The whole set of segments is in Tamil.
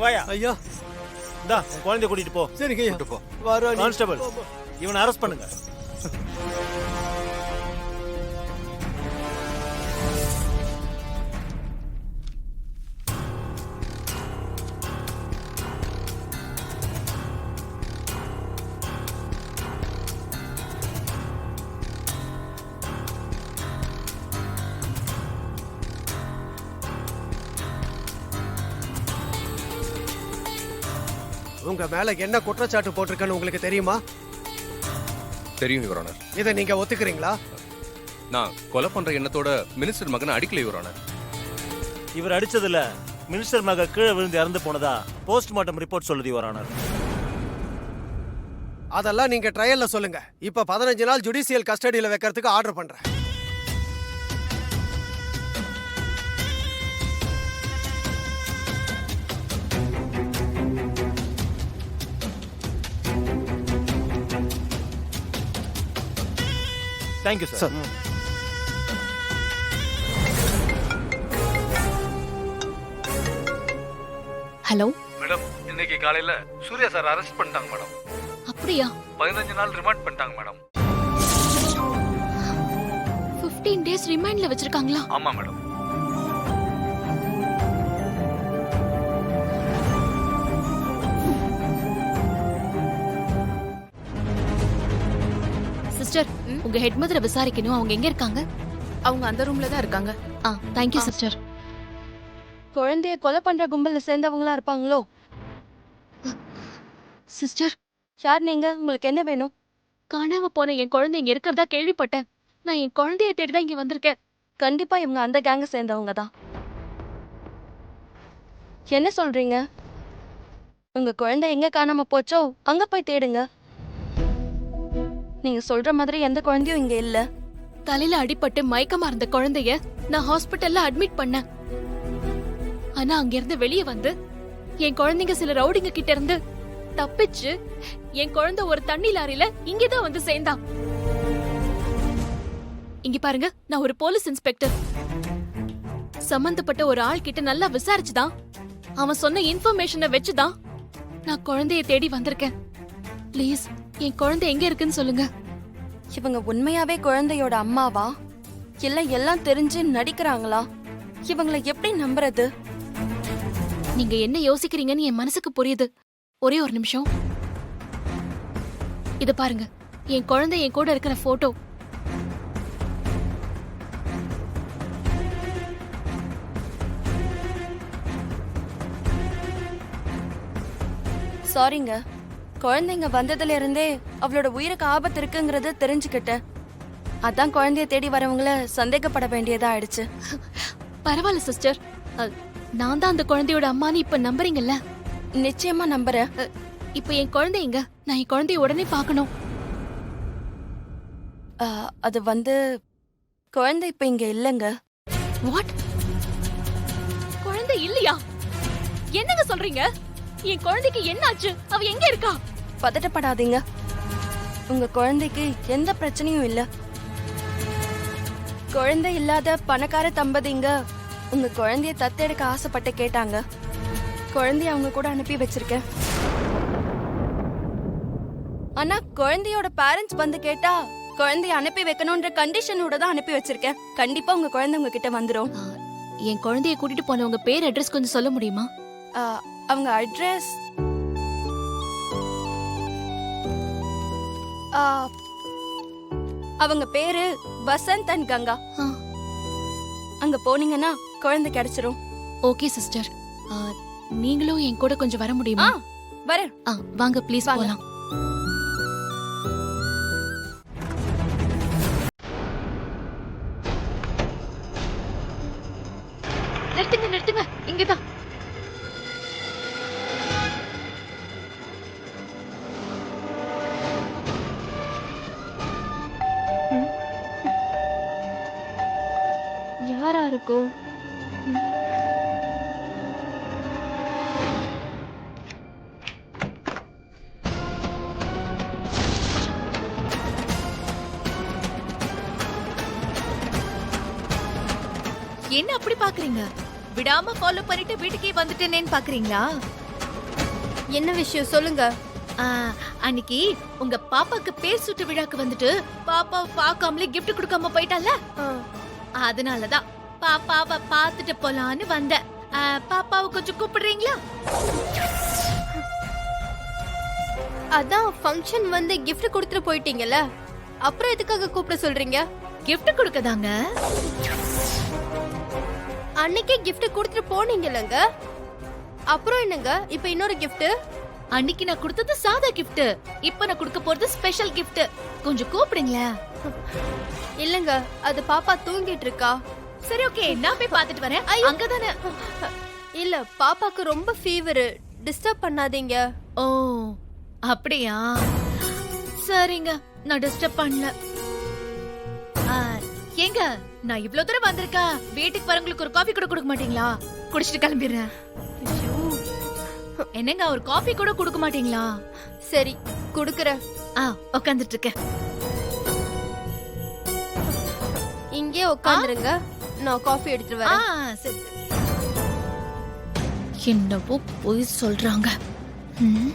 இங்க வாயா. ஐயா இந்தா குழந்தைய கூட்டிட்டு போ. சரிங்க ஐயா. போ. வரோம். கான்ஸ்டபிள் இவனை அரெஸ்ட் பண்ணுங்க. உங்க மேல என்ன குற்றச்சாட்டு போட்டிருக்கன்னு உங்களுக்கு தெரியுமா? தெரியும் யுவர் ஆனர். இதை நீங்க ஒத்துக்கிறீங்களா? நான் கொலை பண்ற எண்ணத்தோட மினிஸ்டர் மகனை அடிக்கல யுவர் ஆனர். இவர் அடிச்சதுல மினிஸ்டர் மக கீழே விழுந்து இறந்து போனதா போஸ்ட்மார்ட்டம் ரிப்போர்ட் சொல்லுது யுவர் ஆனர். அதெல்லாம் நீங்க ட்ரையல்ல சொல்லுங்க. இப்ப 15 நாள் ஜுடிஷியல் கஸ்டடியில வைக்கிறதுக்கு ஆர்டர் பண்றேன். Thank you sir. ஹலோ மேடம், இன்னைக்கு காலையில சூர்யா சார் அரெஸ்ட் பண்ணிட்டாங்க மேடம். அப்படியா? 15 நாள் ரிமாண்ட் பண்ணிட்டாங்க மேடம். 15 டேஸ் ரிமைண்ட்ல வச்சிருக்காங்களா? ஆமா மேடம். சிஸ்டர், உங்க ஹெட் மதரை விசாரிக்கணும். அவங்க எங்க இருக்காங்க? அவங்க அந்த ரூம்ல தான் இருக்காங்க. Thank you sister. குழந்தைய கொலை பண்ற கும்பல்ல சேர்ந்தவங்களா இருப்பாங்களோ? சிஸ்டர், யார் நீங்க? உங்களுக்கு என்ன வேணும்? காணாம போன என் குழந்தை இங்க இருக்கிறதா கேள்விப்பட்டேன். நான் என் குழந்தைய தேடி தான் இங்க வந்திருக்கேன். கண்டிப்பா இவங்க அந்த கேங்க சேர்ந்தவங்க தான். என்ன சொல்றீங்க? உங்க குழந்தை எங்க காணாம போச்சோ அங்க போய் தேடுங்க. நீங்க சொல்ற மாதிரி எந்த குழந்தையும் இங்க இல்ல. தலையில அடிபட்டு மயக்கமா இருந்த குழந்தைய நான் ஹாஸ்பிட்டல்ல அட்மிட் பண்ணேன். ஆனா அங்க இருந்து வெளியே வந்து என் குழந்தைங்க சில ரவுடிங்க கிட்ட இருந்து தப்பிச்சு என் குழந்தை ஒரு தண்ணி லாரியில இங்கதான் வந்து சேர்ந்தான். இங்க பாருங்க, நான் ஒரு போலீஸ் இன்ஸ்பெக்டர். சம்பந்தப்பட்ட ஒரு ஆள் கிட்ட நல்லா விசாரிச்சுதான், அவன் சொன்ன இன்ஃபர்மேஷனை வச்சுதான் நான் குழந்தைய தேடி வந்திருக்கேன். ப்ளீஸ் என் குழந்தை எங்க இருக்குன்னு சொல்லுங்க. இவங்க உண்மையாவே குழந்தையோட அம்மாவா இல்ல எல்லாம் தெரிஞ்சு நடிக்கிறாங்களா? இவங்களை எப்படி நம்புறது? நீங்க என்ன யோசிக்கிறீங்கன்னு என் மனசுக்கு புரியுது. ஒரே ஒரு நிமிஷம். இத பாருங்க, என் குழந்தை என் கூட இருக்கிற போட்டோ. சாரிங்க, குழந்தைங்க வந்ததுல இருந்தே அவளோட உயிருக்கு ஆபத்து இருக்குங்கறத தெரிஞ்சுக்கிட்டேன். அதான் குழந்தைய தேடி வரவங்கள சந்தேகப்பட வேண்டியதா ஆயிடுச்சு. பரவாயில்ல சிஸ்டர், நான் தான் அந்த குழந்தையோட அம்மான்னு இப்ப நம்புறீங்கல்ல? நிச்சயமா நம்புறேன். இப்ப என் குழந்தை எங்க? நான் என் குழந்தைய உடனே பார்க்கணும். அது வந்து குழந்தை இப்ப இங்க இல்லங்க. வாட்? குழந்தை இல்லையா? என்னங்க சொல்றீங்க? என் குழந்தைக்கு என்னாச்சு? அவ எங்க இருக்கா? பதட்டப்படாதீங்க, உங்க குழந்தைக்கு எந்த பிரச்சனையும் இல்ல. குழந்தை இல்லாத பணக்கார தம்பதிங்க உங்க குழந்தைய தத்தெடுக்க ஆசைப்பட்டு கேட்டாங்க. குழந்தைய அவங்க கூட அனுப்பி வச்சிருக்கேன். ஆனா குழந்தையோட பேரண்ட்ஸ் வந்து கேட்டா குழந்தைய அனுப்பி வைக்கணும்ன்ற கண்டிஷனோட தான் அனுப்பி வச்சிருக்கேன். கண்டிப்பா உங்க குழந்தை உங்ககிட்ட வந்துரும். என் குழந்தைய கூட்டிட்டு போனவங்க பேர், அட்ரஸ் கொஞ்சம் சொல்ல முடியுமா? அவங்க அட்ரஸ் அவங்க பேரு வசந்த் அண்ட் கங்கா. அங்க போனீங்கன்னா குழந்தை கிடைச்சிரும். ஓகே சிஸ்டர், நீங்களும் என் கூட கொஞ்சம் வர முடியுமா? வரேன். வாங்க ப்ளீஸ் போலாம். நிறுத்துங்க நிறுத்துங்க, இங்கதான். யாரா இருக்கும்? என்ன அப்படி பாக்குறீங்க? விடாம ஃபாலோ பண்ணிட்டு வீட்டுக்கே வந்துட்டேனேன்னு பாக்குறீங்களா? என்ன விஷயம் சொல்லுங்க. அன்னைக்கு உங்க பாப்பாக்கு பேர் சுட்டு விழாக்கு வந்துட்டு பாப்பாவை பார்க்காமலே gift கொடுக்காம போயிட்டால, அதனாலதான் பாப்பாவை பார்த்துட்டு போலான்னு வந்தேன். பாப்பாவை கொஞ்சம் கூப்பிடுறீங்களா? அதான் ஃபங்க்ஷன் வந்து gift கொடுத்துட்டு போயிட்டீங்கல்ல, அப்புறம் எதுக்காக கூப்பிட சொல்றீங்க? gift கொடுக்கதாங்க. அன்னைக்கே gift கொடுத்துட்டு போனீங்கல்லங்க, அப்புறம் என்னங்க இப்ப இன்னொரு gift? அன்னைக்கு நான் கொடுத்தது சாதா gift, இப்ப நான் கொடுக்க போறது ஸ்பெஷல் gift. கொஞ்சம் கூப்பிடுங்களேன். இல்லங்க, அது பாப்பா தூங்கிட்டு இருக்கா. சரி, ஓகே, நான் போய் பார்த்துட்டு வரேன். அங்கதானே. இல்ல, பாப்பாக்கு ரொம்ப ஃபீவர், டிஸ்டர்ப் பண்ணாதீங்க. ஓ அப்படியா? சரிங்க, நான் டிஸ்டர்ப் பண்ணல. ஏங்க, நான் இவ்ளோ தூரம் வந்திருக்கேன், வீட்டுக்கு வரவங்களுக்கு ஒரு காஃபி கூட கொடுக்க மாட்டீங்களா? குடிச்சிட்டு கிளம்பிடுறேன். என்னங்க, ஒரு காஃபி கூட கொடுக்க மாட்டீங்களா? சரி, குடுக்கறேன். உட்காந்துட்டு இருக்கேன். இங்கே உட்காந்துருங்க, நான் காஃபி எடுத்துட்டு வரேன். சரி. என்னவோ போய் சொல்றாங்க. ம்.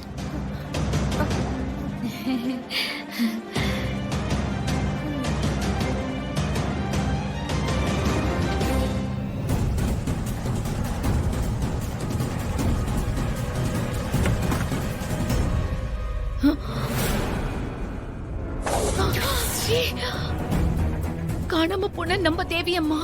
காணாம போன நம்ம தேவியம்மா.